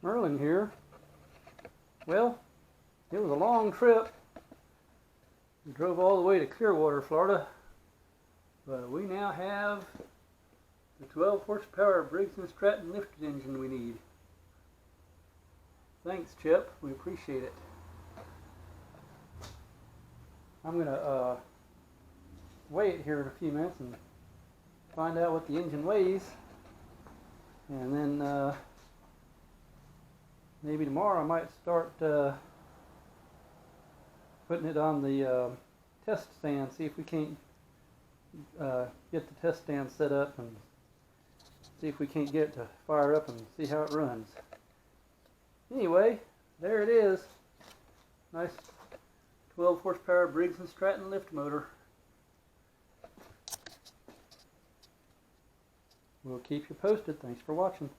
Merlin here. Well, it was a long trip. We drove all the way to Clearwater, Florida, but we now have the 12 horsepower Briggs & Stratton lifted engine we need. Thanks, Chip. We appreciate it. I'm going to weigh it here in a few minutes and find out what the engine weighs, and then maybe tomorrow I might start putting it on the test stand, see if we can't get the test stand set up and see if we can't get it to fire up and see how it runs. Anyway, there it is. Nice 12 horsepower Briggs & Stratton lift motor. We'll keep you posted. Thanks for watching.